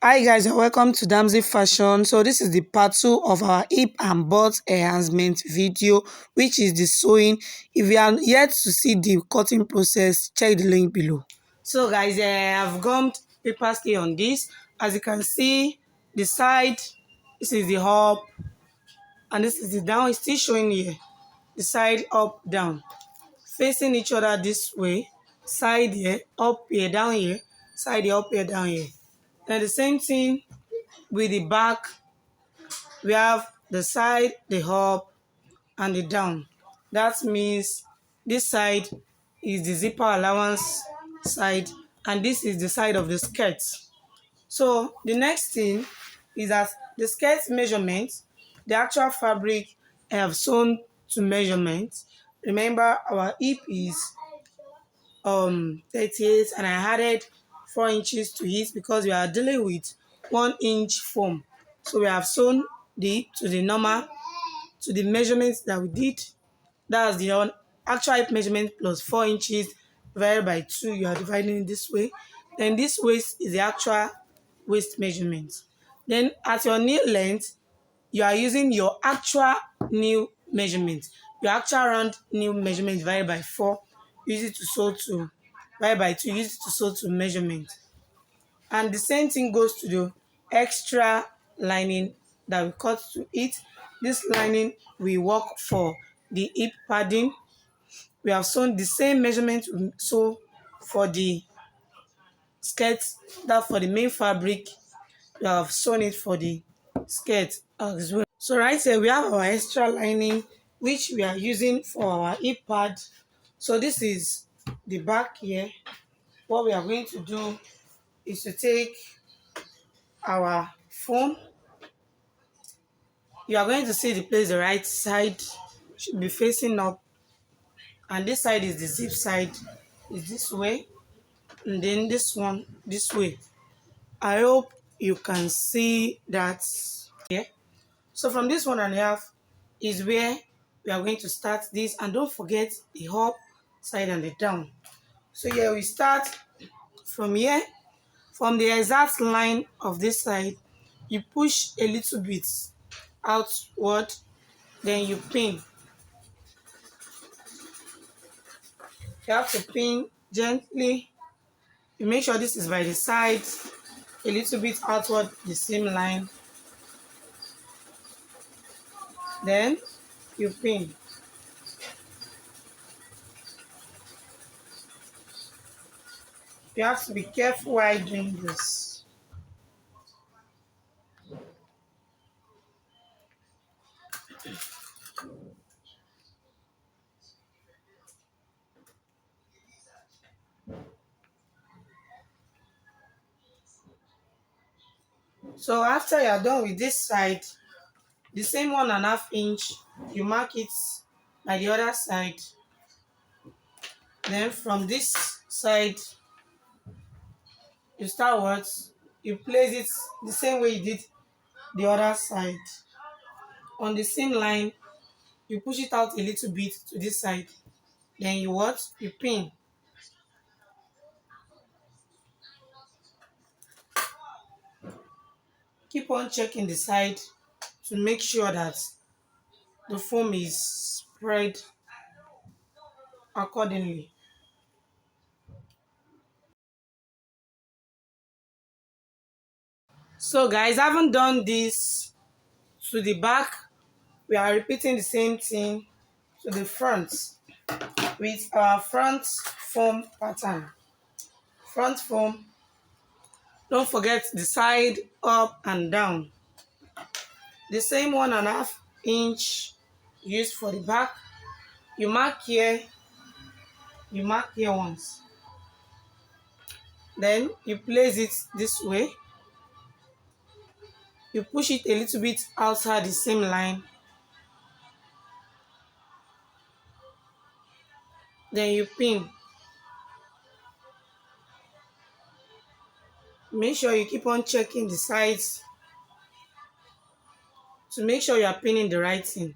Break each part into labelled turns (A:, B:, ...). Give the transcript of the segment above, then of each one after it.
A: Hi guys and welcome to Damsey Fashion. So this is the part 2 of our hip and butt enhancement video, which is the sewing. If you are yet to see the cutting process, check the link below. So guys, I've gummed paper stay on this. As you can see, the side, this is the up and this is the down. It's still showing here. The side up, down, facing each other this way. Side here, up here, down here. Side here, up here, down here. And the same thing with the back. We have the side, the up, and the down. That means this side is the zipper allowance side, and this is the side of the skirt. So the next thing is that the skirt measurement, the actual fabric I have sewn to measurement. Remember, our hip is 38 and I added 4 inches to it because we are dealing with 1 inch foam. So we have sewn the hip to the normal, to the measurements that we did. That's the actual hip measurement plus 4 inches divided by 2. You are dividing it this way. Then this waist is the actual waist measurement. Then at your knee length, you are using your actual new measurement. Your actual round new measurement divided by 4. Use it to sew to divided by 2. Use it to sew to measurement. And the same thing goes to the extra lining that we cut to it. This lining we work for the hip padding. We have sewn the same measurement we sew for the skirt, that for the main fabric. We have sewn it for the skirt as well. So right here we have our extra lining which we are using for our hip pad. So this is the back here. What we are going to do is to take our foam. You are going to see the place the right side should be facing up, and this side is the zip side, is this way, and then this one this way. I hope you can see that here. So from this 1.5 is where we are going to start this, and don't forget the up side and the down. So here we start from here. From the exact line of this side, you push a little bit outward, then you pin. You have to pin gently. You make sure this is by the side, a little bit outward the same line. Then you pin. You have to be careful while doing this. So after you are done with this side, the same 1.5 inch, you mark it by the other side. Then from this side, you start what? You place it the same way you did the other side. On the same line, you push it out a little bit to this side. Then you what? You pin. Keep on checking the side to make sure that the foam is spread accordingly. So guys, I haven't done this to the back. We are repeating the same thing to the front with our front foam pattern. Front foam, don't forget the side up and down. The same 1.5 inch used for the back. You mark here once. Then you place it this way. You push it a little bit outside the same line. Then you pin. Make sure you keep on checking the sides to make sure you are pinning the right thing.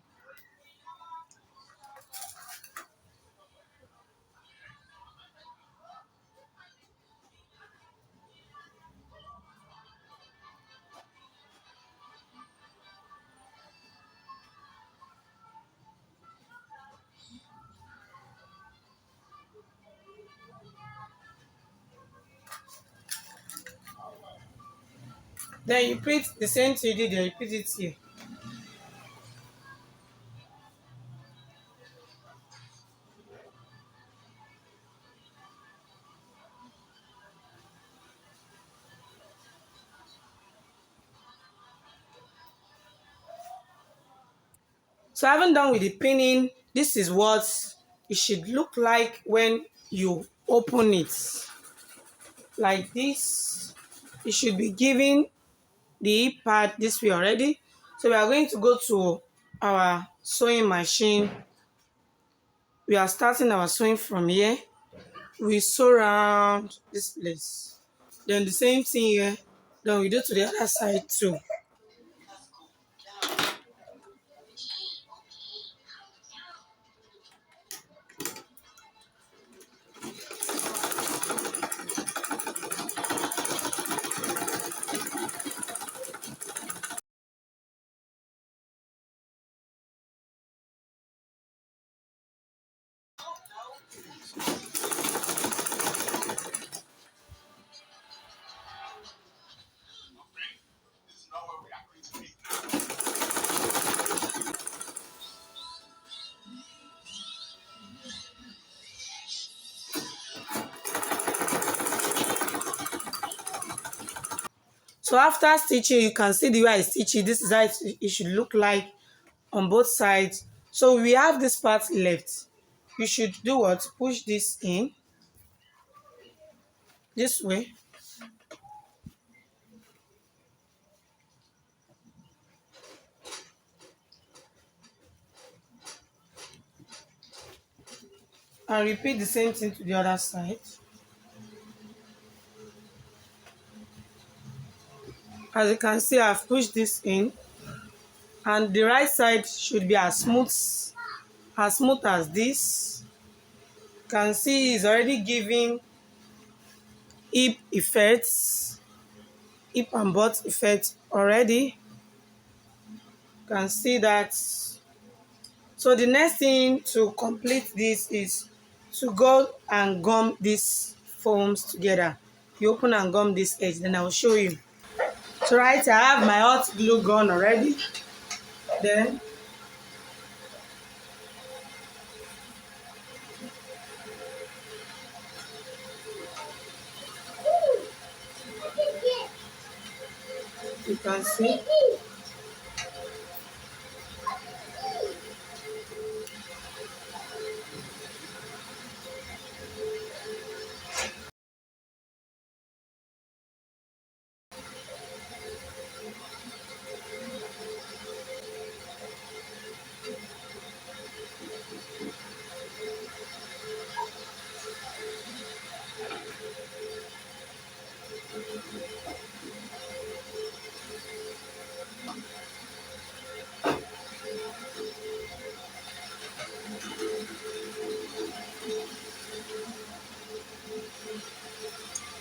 A: Then you repeat the same thing you did there, repeat it here. So having done with the pinning, this is what it should look like when you open it. Like this. It should be giving the part this way already. So we are going to go to our sewing machine. We are starting our sewing from here. We sew around this place. Then the same thing here. Then we do to the other side too. So after stitching, you can see the way I stitch it. This is how it should look like on both sides. So we have this part left. You should do what? Push this in this way. And repeat the same thing to the other side. As you can see, I've pushed this in. And the right side should be as smooth as this. You can see it's already giving hip effects, hip and butt effects already. You can see that. So the next thing to complete this is to go and gum these foams together. You open and gum this edge, then I'll show you. So right, I have my hot glue gun already. Then you can see.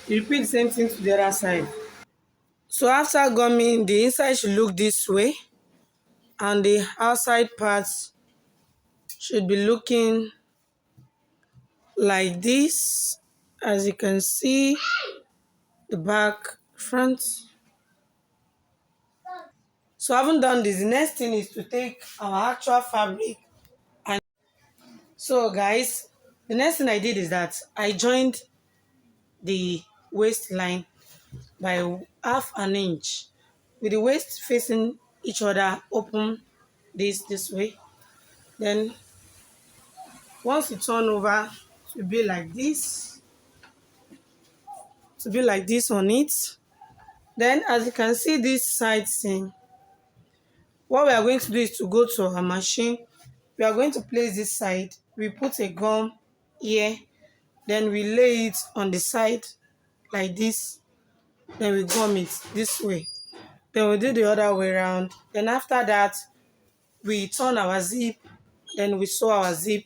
A: You repeat the same thing to the other side. So after gumming, the inside should look this way, and the outside parts should be looking like this. As you can see, the back, front. So having done this, the next thing is to take our actual fabric. And so guys, the next thing I did is that I joined the waistline by half an inch with the waist facing each other. Open this way. Then once you turn over, to be like this, on it. Then as you can see this side thing, what we are going to do is to go to our machine. We are going to place this side. We put a gum here, then we lay it on the side like this, then we gum it this way. Then we do the other way around. Then after that, we turn our zip, then we sew our zip,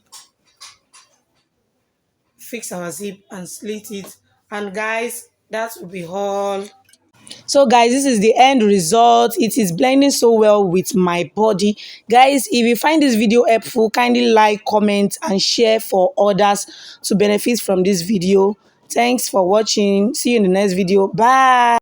A: fix our zip and slit it. And guys, that will be all. So guys, this is the end result. It is blending so well with my body. Guys, if you find this video helpful, kindly like, comment and share for others to benefit from this video. Thanks for watching. See you in the next video. Bye.